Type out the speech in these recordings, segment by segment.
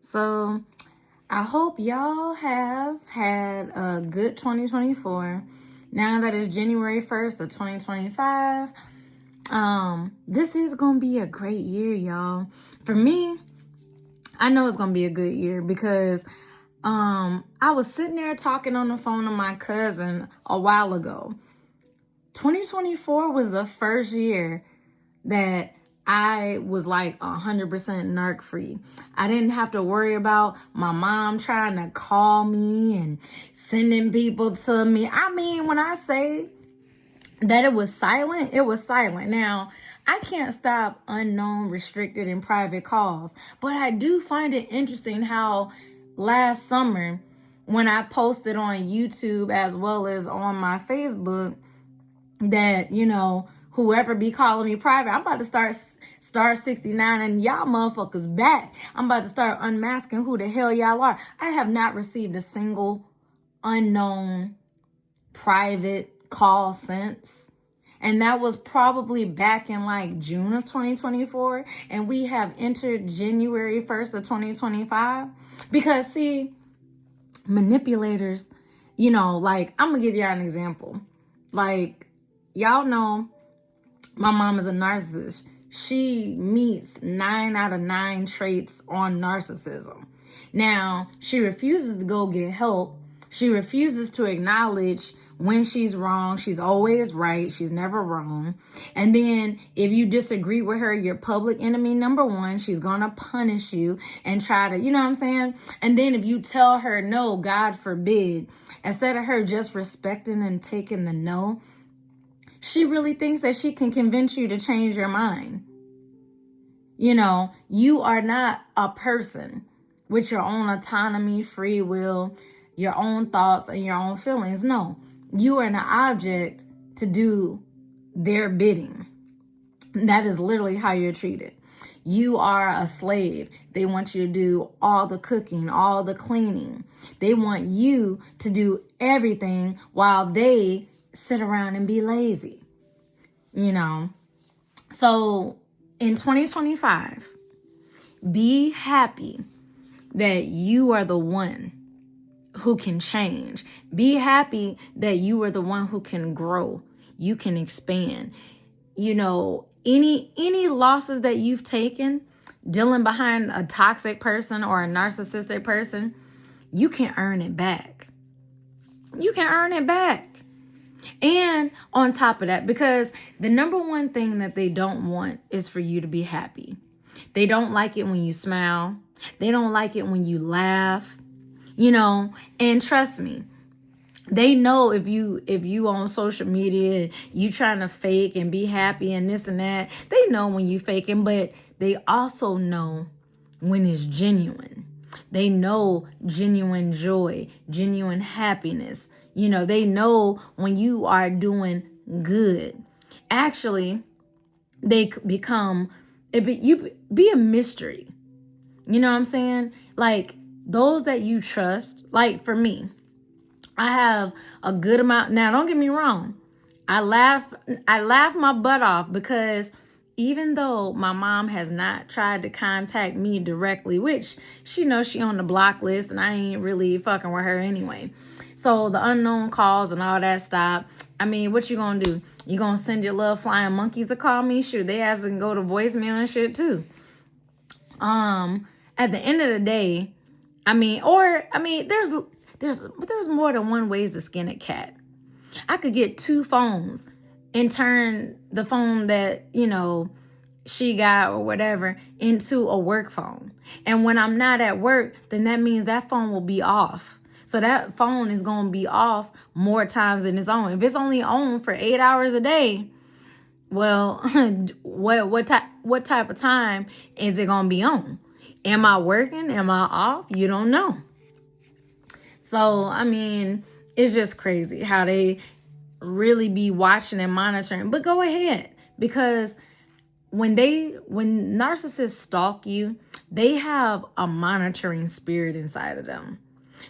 So I hope y'all have had a good 2024. Now that it's January 1st of 2025, this is going to be a great year, y'all. For me, I know it's going to be a good year because I was sitting there talking on the phone to my cousin a while ago. 2024 was the first year that I was like 100% narc free. I didn't have to worry about my mom trying to call me and sending people to me. I mean, when I say that it was silent, it was silent. Now, I can't stop unknown, restricted, and private calls, but I do find it interesting how last summer, when I posted on YouTube as well as on my Facebook, that, whoever be calling me private, I'm about to start star 69 and y'all motherfuckers back. I'm about to start unmasking who the hell y'all are. I have not received a single unknown private call since. And that was probably back in like June of 2024. And we have entered January 1st of 2025. Because see, manipulators, I'm going to give y'all an example. Like, y'all know my mom is a narcissist. She meets 9 out of 9 traits on narcissism. Now, she refuses to go get help. She refuses to acknowledge when she's wrong. She's always right. She's never wrong. And then if you disagree with her, you're public enemy number 1. She's going to punish you and try to, you know what I'm saying? And then if you tell her no, God forbid, instead of her just respecting and taking the no, she really thinks that she can convince you to change your mind. You are not a person with your own autonomy, free will, your own thoughts, and your own feelings. No, you are an object to do their bidding. That is literally how you're treated. You are a slave. They want you to do all the cooking, all the cleaning. They want you to do everything while they sit around and be lazy, So in 2025, be happy that you are the one who can change. Be happy that you are the one who can grow. You can expand. Any losses that you've taken dealing behind a toxic person or a narcissistic person, you can earn it back. You can earn it back. And on top of that, because the number one thing that they don't want is for you to be happy. They don't like it when you smile. They don't like it when you laugh, and trust me, they know if you on social media, you trying to fake and be happy and this and that, they know when you faking, but they also know when it's genuine. They know genuine joy, genuine happiness. They know when you are doing good. Actually, they become, you be a mystery. You know what I'm saying? Like those that you trust, like for me, I have a good amount. Now, don't get me wrong. I laugh my butt off because even though my mom has not tried to contact me directly, which she knows she on the block list and I ain't really fucking with her anyway. So the unknown calls and all that stuff. I mean, what you gonna do? You gonna send your little flying monkeys to call me? Sure, they ass can go to voicemail and shit too. At the end of the day, there's more than one ways to skin a cat. I could get 2 phones and turn the phone that, she got or whatever into a work phone. And when I'm not at work, then that means that phone will be off. So that phone is going to be off more times than it's on. If it's only on for 8 hours a day, well, what type of time is it going to be on? Am I working? Am I off? You don't know. So, it's just crazy how they really be watching and monitoring. But go ahead, because when narcissists stalk you, they have a monitoring spirit inside of them.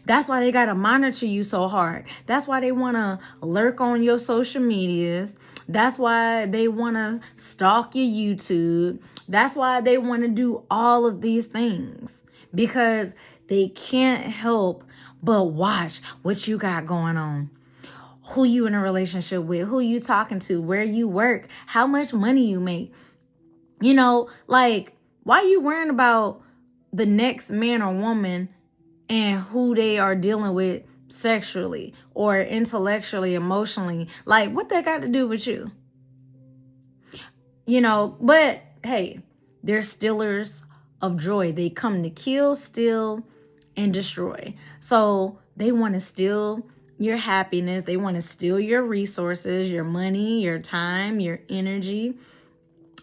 That's why they got to monitor you so hard. That's why they want to lurk on your social medias. That's why they want to stalk your YouTube. That's why they want to do all of these things, because they can't help but watch what you got going on. Who you in a relationship with, who you talking to, where you work, how much money you make. You know, like, why are you worrying about the next man or woman and who they are dealing with sexually or intellectually, emotionally? Like, what that got to do with you? You know, but hey, they're stealers of joy. They come to kill, steal, and destroy. So they want to steal your happiness. They want to steal your resources, your money, your time, your energy.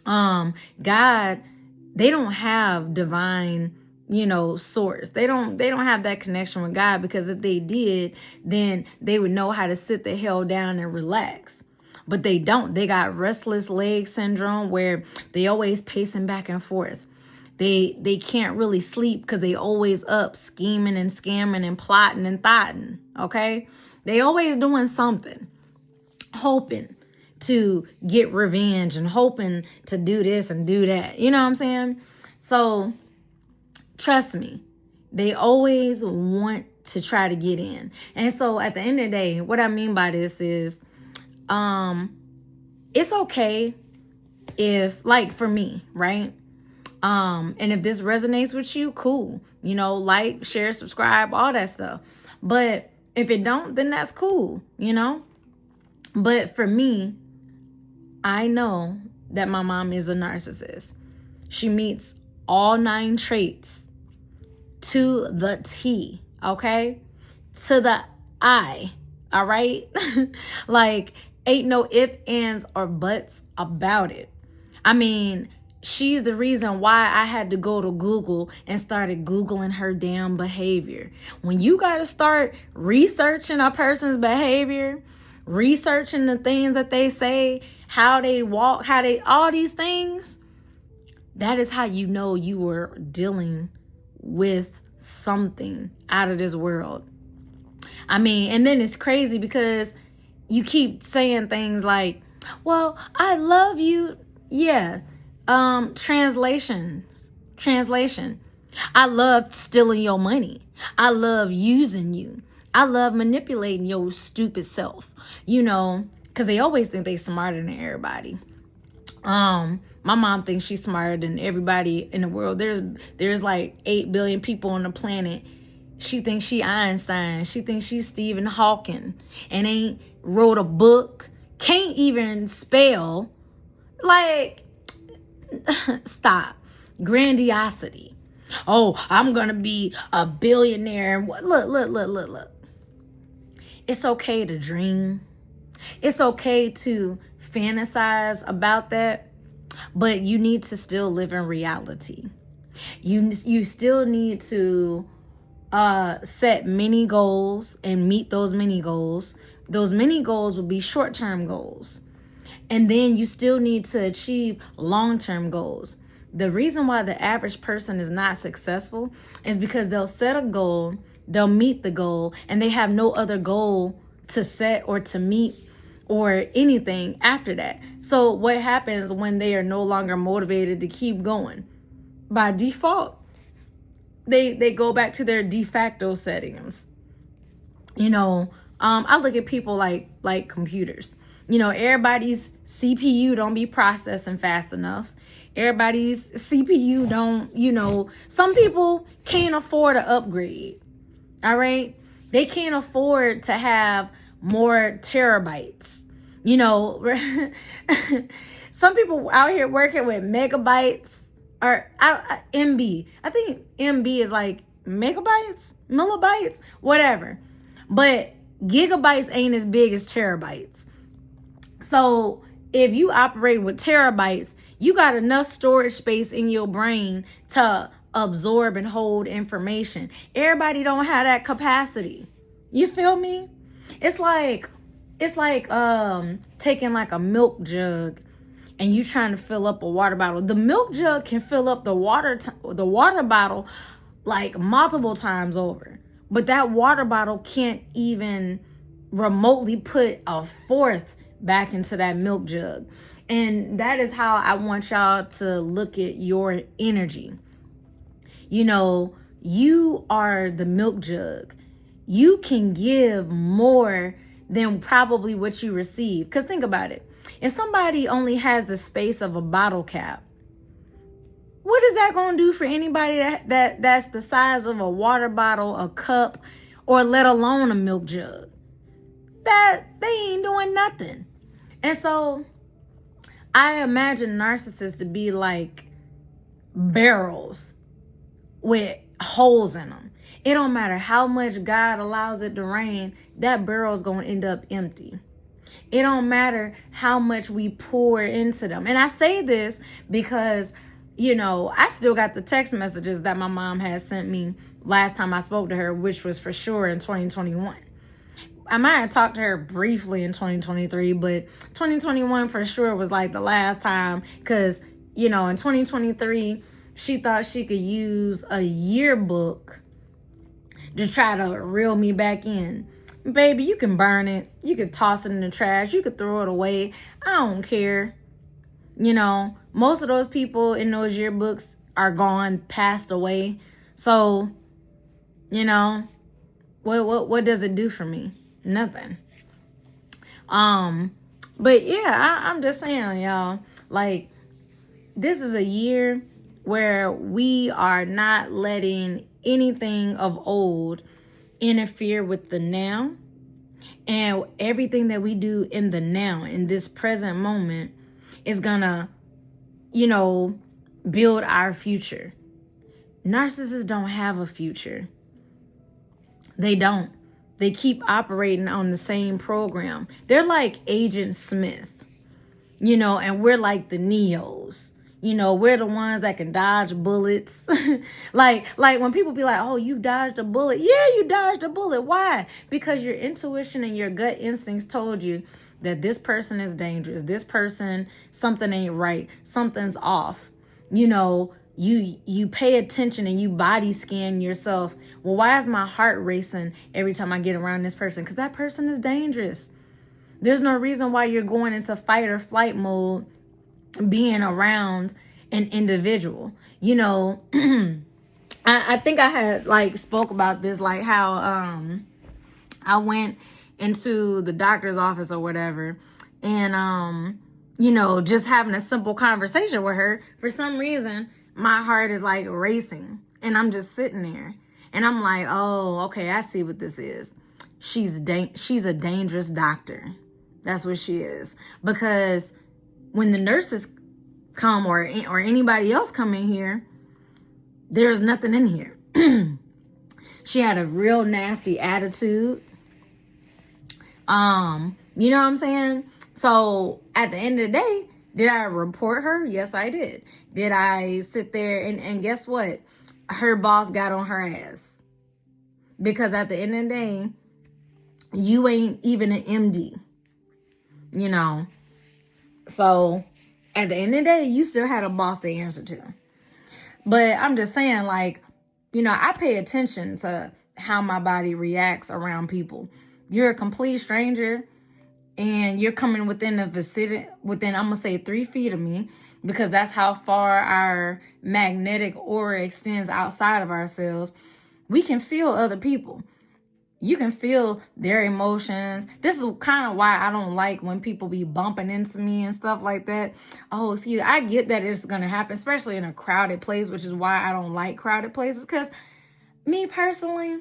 God, they don't have divine, source. They don't have that connection with God, because if they did, then they would know how to sit the hell down and relax. But they don't. They got restless leg syndrome, where they always pacing back and forth. They can't really sleep because they always up scheming and scamming and plotting and thotting. Okay? They always doing something, hoping to get revenge and hoping to do this and do that. You know what I'm saying? So trust me, they always want to try to get in. And so at the end of the day, what I mean by this is, it's okay if, like, for me, right? And if this resonates with you, cool. Like, share, subscribe, all that stuff. But if it don't, then that's cool, But for me, I know that my mom is a narcissist. She meets all 9 traits to the T, okay? To the I, all right? Like, ain't no ifs, ands, or buts about it. I mean, she's the reason why I had to go to Google and started Googling her damn behavior. When you got to start researching a person's behavior, researching the things that they say, how they walk, all these things, that is how you know you were dealing with something out of this world. I mean, and then it's crazy because you keep saying things like, well, I love you. Yeah. Translation. I love stealing your money. I love using you. I love manipulating your stupid self, because they always think they smarter than everybody. My mom thinks she's smarter than everybody in the world. There's like 8 billion people on the planet. She thinks she Einstein. She thinks she's Stephen Hawking and ain't wrote a book, can't even spell. Like, stop. Grandiosity. Oh, I'm going to be a billionaire. Look. It's okay to dream. It's okay to fantasize about that, but you need to still live in reality. You still need to set mini goals and meet those mini goals. Those mini goals will be short-term goals. And then you still need to achieve long-term goals. The reason why the average person is not successful is because they'll set a goal, they'll meet the goal, and they have no other goal to set or to meet or anything after that. So what happens when they are no longer motivated to keep going? By default, they go back to their de facto settings. I look at people like computers. Everybody's CPU don't be processing fast enough. Everybody's CPU don't, some people can't afford to upgrade. All right? They can't afford to have more terabytes. Some people out here working with megabytes or MB. I think MB is like megabytes, millibytes, whatever. But gigabytes ain't as big as terabytes. So if you operate with terabytes, you got enough storage space in your brain to absorb and hold information. Everybody don't have that capacity. You feel me? It's like taking like a milk jug and you trying to fill up a water bottle. The milk jug can fill up the water bottle like multiple times over. But that water bottle can't even remotely put a fourth back into that milk jug. And that is how I want y'all to look at your energy. you are the milk jug. You can give more than probably what you receive. Because think about it. If somebody only has the space of a bottle cap, what is that going to do for anybody that's the size of a water bottle, a cup, or let alone a milk jug? That they ain't doing nothing. And so I imagine narcissists to be like barrels with holes in them. It don't matter how much God allows it to rain, that barrel's going to end up empty. It don't matter how much we pour into them. And I say this because, I still got the text messages that my mom had sent me last time I spoke to her, which was for sure in 2021. I might have talked to her briefly in 2023, but 2021 for sure was like the last time, because, in 2023, she thought she could use a yearbook to try to reel me back in. Baby, you can burn it. You could toss it in the trash. You could throw it away. I don't care. Most of those people in those yearbooks are gone, passed away. So, what does it do for me? Nothing. But yeah, I'm just saying, y'all, like, this is a year where we are not letting anything of old interfere with the now, and everything that we do in the now, in this present moment, is gonna, build our future. Narcissists don't have a future. They don't. They keep operating on the same program. They're like Agent Smith, and we're like the Neos. We're the ones that can dodge bullets. like when people be like, oh, you dodged a bullet. Yeah, you dodged a bullet. Why? Because your intuition and your gut instincts told you that this person is dangerous. This person, something ain't right. Something's off. You pay attention and you body scan yourself. Well, why is my heart racing every time I get around this person? Because that person is dangerous. There's no reason why you're going into fight or flight mode being around an individual. I think I had spoke about this, like how I went into the doctor's office or whatever, and just having a simple conversation with her. For some reason, my heart is like racing, and I'm just sitting there, and I'm like, oh, okay, I see what this is. She's a dangerous doctor. That's what she is. Because when the nurses come or anybody else come in here, there's nothing in here. She had a real nasty attitude. You know what I'm saying? So at the end of the day, did I report her? Yes, I did. Did I sit there and guess what? Her boss got on her ass. Because at the end of the day, you ain't even an MD. So at the end of the day, you still had a boss to answer to. But I'm just saying, like, I pay attention to how my body reacts around people. You're a complete stranger and you're coming within the vicinity, I'm going to say 3 feet of me, because that's how far our magnetic aura extends outside of ourselves. We can feel other people. You can feel their emotions. This is kind of why I don't like when people be bumping into me and stuff like that. Oh, excuse me. I get that it's going to happen, especially in a crowded place, which is why I don't like crowded places. Because me personally,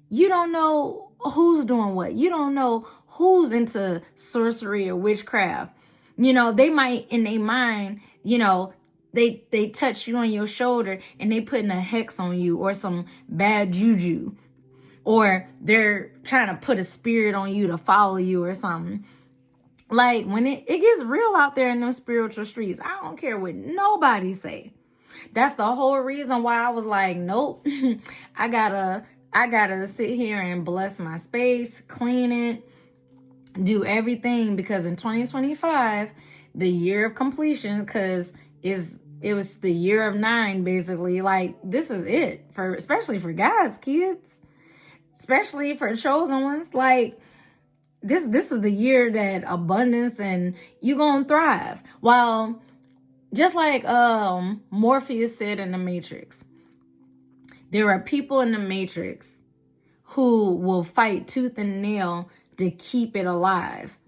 you don't know who's doing what. You don't know who's into sorcery or witchcraft. They might, in their mind, they touch you on your shoulder and they putting a hex on you or some bad juju. Or they're trying to put a spirit on you to follow you or something. Like, when it gets real out there in those spiritual streets, I don't care what nobody say. That's the whole reason why I was like, nope, I gotta sit here and bless my space, clean it, do everything, because in 2025, the year of completion, because it was the year of 9, basically. Like, this is it, especially for guys, kids. Especially for chosen ones. Like, this is the year that abundance and you gonna thrive. Well, just like Morpheus said in the Matrix, There are people in the Matrix who will fight tooth and nail to keep it alive.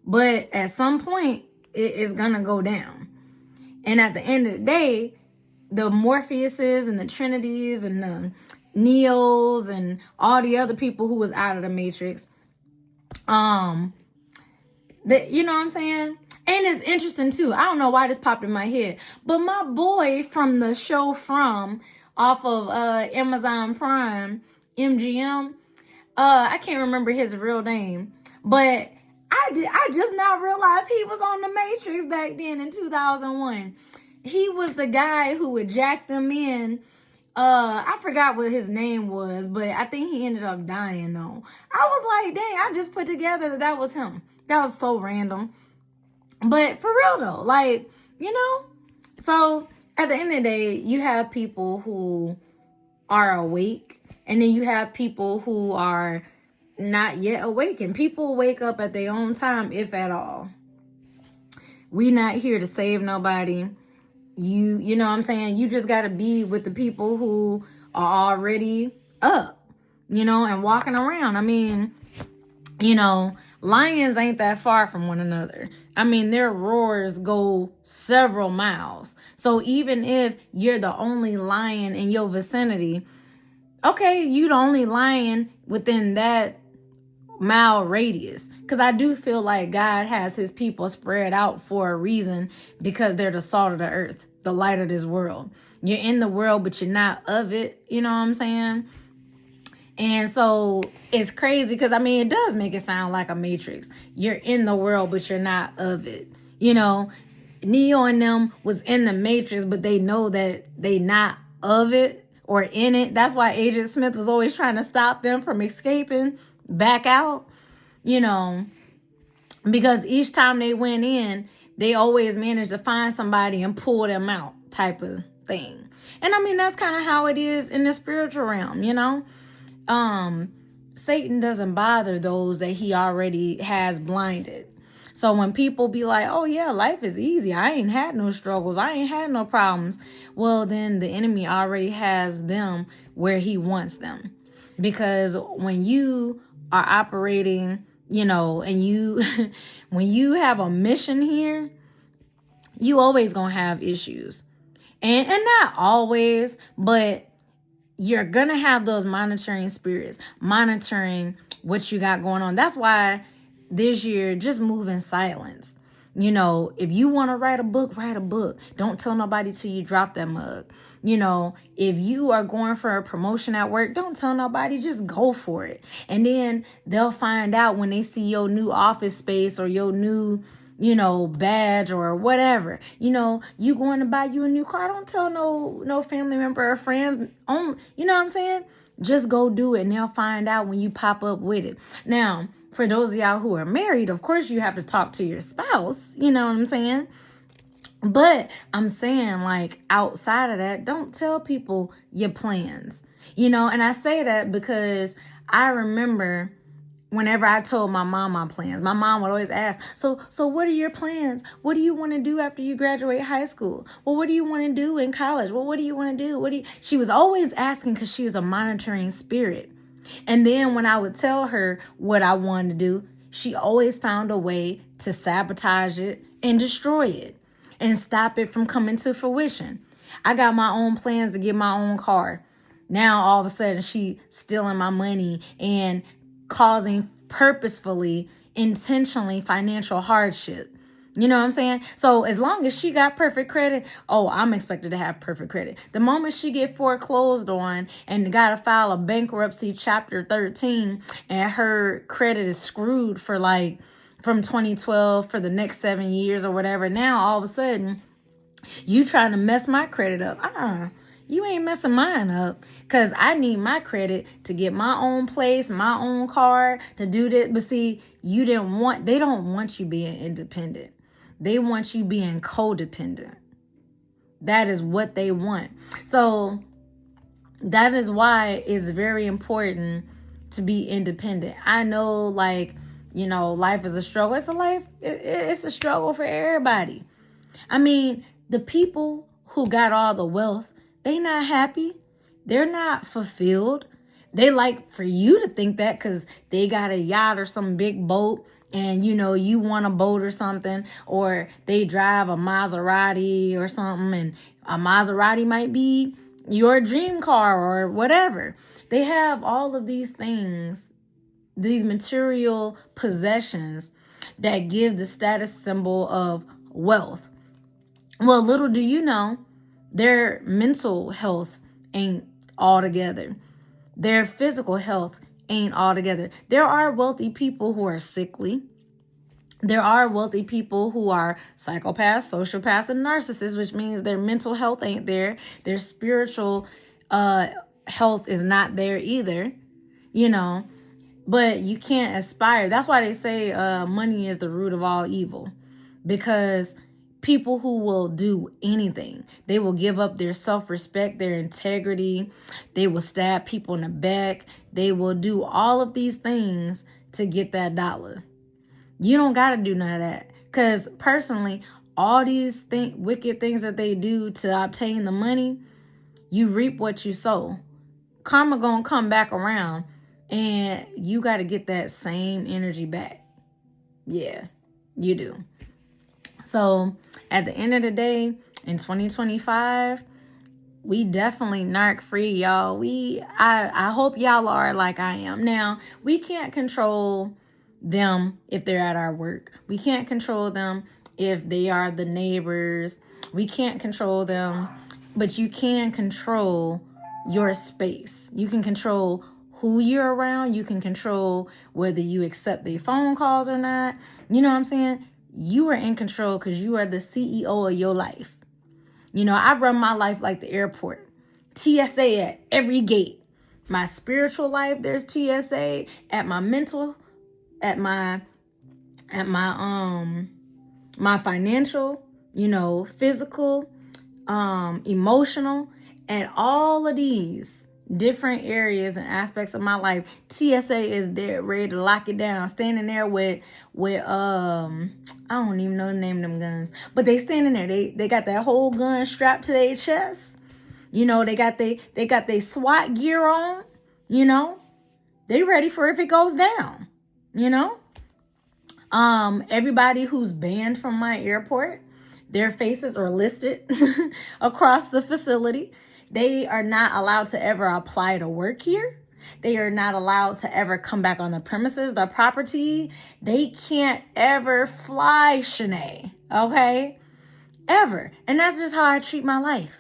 But at some point, it's going to go down. And at the end of the day, the Morpheuses and the Trinities and the Neos and all the other people who was out of the Matrix, you know what I'm saying? And it's interesting too. I don't know why this popped in my head, but my boy from the show From off of Amazon Prime, MGM, I can't remember his real name, but I just now realized he was on the Matrix back then in 2001. He was the guy who would jack them in. I forgot what his name was, but I think he ended up dying though. I was like, dang, I just put together that was him. That was so random. But for real though, like, you know, so at the end of the day, you have people who are awake, and then you have people who are not yet awake, and people wake up at their own time, if at all. We not here to save nobody. You know what I'm saying? You just got to be with the people who are already up, you know, and walking around. I mean, you know, lions ain't that far from one another. I mean, their roars go several miles. So even if you're the only lion in your vicinity, okay, you the only lion within that mile radius. Because I do feel like God has his people spread out for a reason, because they're the salt of the earth, the light of this world. You're in the world, but you're not of it. You know what I'm saying? And so it's crazy because, I mean, it does make it sound like a Matrix. You're in the world, but you're not of it. You know, Neo and them was in the Matrix, but they know that they not of it or in it. That's why Agent Smith was always trying to stop them from escaping back out, you know, because each time they went in, they always managed to find somebody and pull them out type of thing. And I mean, that's kind of how it is in the spiritual realm, you know. Satan doesn't bother those that he already has blinded. So when people be like, oh yeah, life is easy, I ain't had no struggles, I ain't had no problems, well, then the enemy already has them where he wants them. Because when you are operating, you know, and you when you have a mission here, you always gonna have issues. And not always, but you're going to have those monitoring spirits, monitoring what you got going on. That's why this year, just move in silence. You know, if you want to write a book, write a book. Don't tell nobody till you drop that mug. You know, if you are going for a promotion at work, don't tell nobody, just go for it. And then they'll find out when they see your new office space or your new, you know, badge or whatever. You know, you going to buy you a new car, don't tell no family member or friends. You know what I'm saying? Just go do it, and they'll find out when you pop up with it. Now, for those of y'all who are married, of course you have to talk to your spouse. You know what I'm saying? But I'm saying, like, outside of that, don't tell people your plans. You know, and I say that because I remember whenever I told my mom my plans, my mom would always ask, so what are your plans? What do you want to do after you graduate high school? Well, what do you want to do in college? Well, what do you want to do? She was always asking because she was a monitoring spirit. And then when I would tell her what I wanted to do, she always found a way to sabotage it and destroy it and stop it from coming to fruition. I got my own plans to get my own car. Now, all of a sudden, she stealing my money and causing purposefully, intentionally financial hardship. You know what I'm saying? So as long as she got perfect credit, oh, I'm expected to have perfect credit. The moment she get foreclosed on and got to file a bankruptcy chapter 13 and her credit is screwed for like from 2012 for the next 7 years or whatever, now all of a sudden you trying to mess my credit up. You ain't messing mine up, because I need my credit to get my own place, my own car, to do this. But see, they don't want you being independent. They want you being codependent. That is what they want. So that is why it's very important to be independent. I know, like, you know, life is a struggle. It's a struggle for everybody. I mean, the people who got all the wealth, they not happy. they're not fulfilled. They like for you to think that because they got a yacht or some big boat and, you know, you want a boat or something, or they drive a Maserati or something, and a Maserati might be your dream car or whatever. They have all of these things, these material possessions that give the status symbol of wealth. Well, little do you know, their mental health ain't all together. Their physical health ain't all together. There are wealthy people who are sickly. There are wealthy people who are psychopaths, sociopaths, and narcissists, which means their mental health ain't there. Their spiritual health is not there either, you know. But you can't aspire. That's why they say money is the root of all evil. Because people who will do anything, they will give up their self-respect, their integrity. They will stab people in the back. They will do all of these things to get that dollar. You don't got to do none of that. Because personally, all these wicked things that they do to obtain the money, you reap what you sow. Karma gonna come back around, and you got to get that same energy back. Yeah, you do. So at the end of the day, in 2025, we definitely narc free, y'all. I hope y'all are like I am. Now, we can't control them if they're at our work. We can't control them if they are the neighbors. We can't control them, but you can control your space. You can control who you're around. You can control whether you accept their phone calls or not. You know what I'm saying? You are in control because you are the CEO of your life. You know, I run my life like the airport. TSA at every gate. My spiritual life, there's TSA. At my mental, at my financial, you know, physical, emotional, and all of these different areas and aspects of my life, TSA is there ready to lock it down, standing there with I don't even know the name of them guns, but they standing there, they got that whole gun strapped to their chest, you know, they got they SWAT gear on, you know, they ready for if it goes down, you know. Everybody who's banned from my airport, their faces are listed across the facility. They are not allowed to ever apply to work here. They are not allowed to ever come back on the premises, the property. They can't ever fly, Shanae, okay? Ever. And that's just how I treat my life.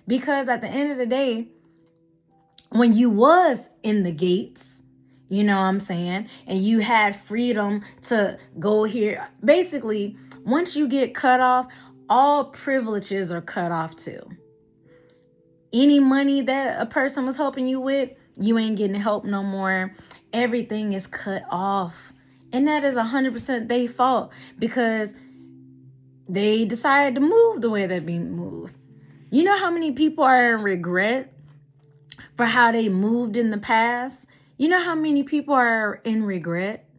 Because at the end of the day, when you was in the gates, you know what I'm saying, and you had freedom to go here, basically, once you get cut off, all privileges are cut off too. Any money that a person was helping you with, you ain't getting help no more. Everything is cut off. And that is 100% their fault because they decided to move the way they be moved. You know how many people are in regret for how they moved in the past? You know how many people are in regret?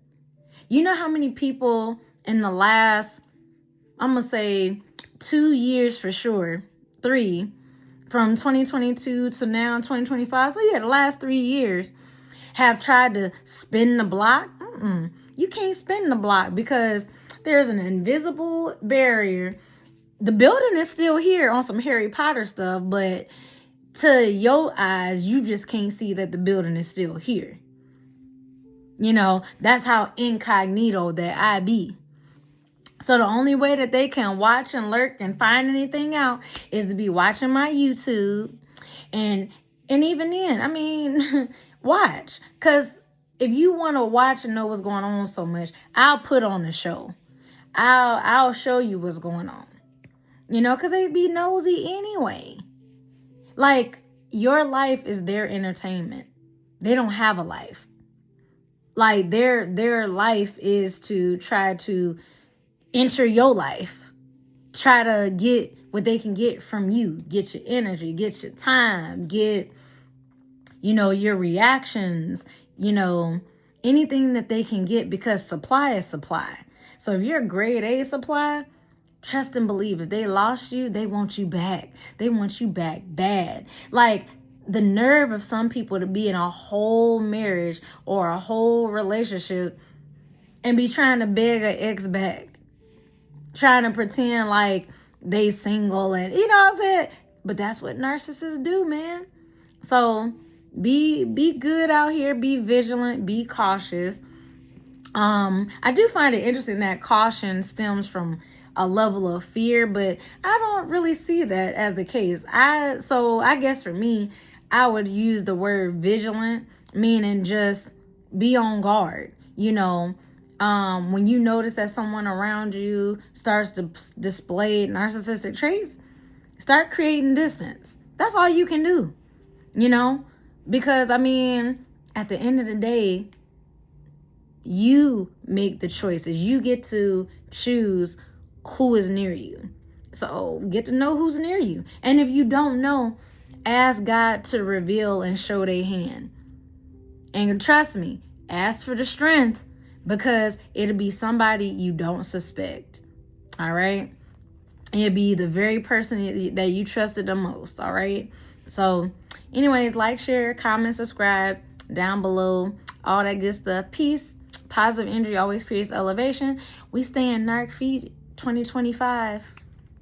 You know how many people in the last, I'm going to say 2 years for sure, 3, from 2022 to now 2025. So yeah, the last 3 years have tried to spin the block. You can't spin the block because there's an invisible barrier. The building is still here on some Harry Potter stuff, but to your eyes, you just can't see that the building is still here. You know, that's how incognito that I be. So the only way that they can watch and lurk and find anything out is to be watching my YouTube. And even then, I mean, watch. Because if you want to watch and know what's going on so much, I'll put on the show. I'll show you what's going on. You know, because they be nosy anyway. Like, your life is their entertainment. They don't have a life. Like, their life is to try to enter your life, try to get what they can get from you, get your energy, get your time, get, you know, your reactions, you know, anything that they can get because supply is supply. So if you're a grade A supply, trust and believe if they lost you, they want you back. They want you back bad. Like, the nerve of some people to be in a whole marriage or a whole relationship and be trying to beg an ex back, trying to pretend like they single, and you know what I'm saying? But that's what narcissists do, man. So be good out here, be vigilant, be cautious. I do find it interesting that caution stems from a level of fear, but I don't really see that as the case. So I guess for me, I would use the word vigilant, meaning just be on guard. You know, when you notice that someone around you starts to display narcissistic traits, start creating distance. That's all you can do, you know, because I mean, at the end of the day, you make the choices. You get to choose who is near you. So get to know who's near you. And if you don't know, ask God to reveal and show their hand. And trust me, ask for the strength, because it'll be somebody you don't suspect. All right? It'll be the very person that you trusted the most. All right? So anyways, like, share, comment, subscribe down below. All that good stuff. Peace. Positive energy always creates elevation. We stay in Narc Feet 2025.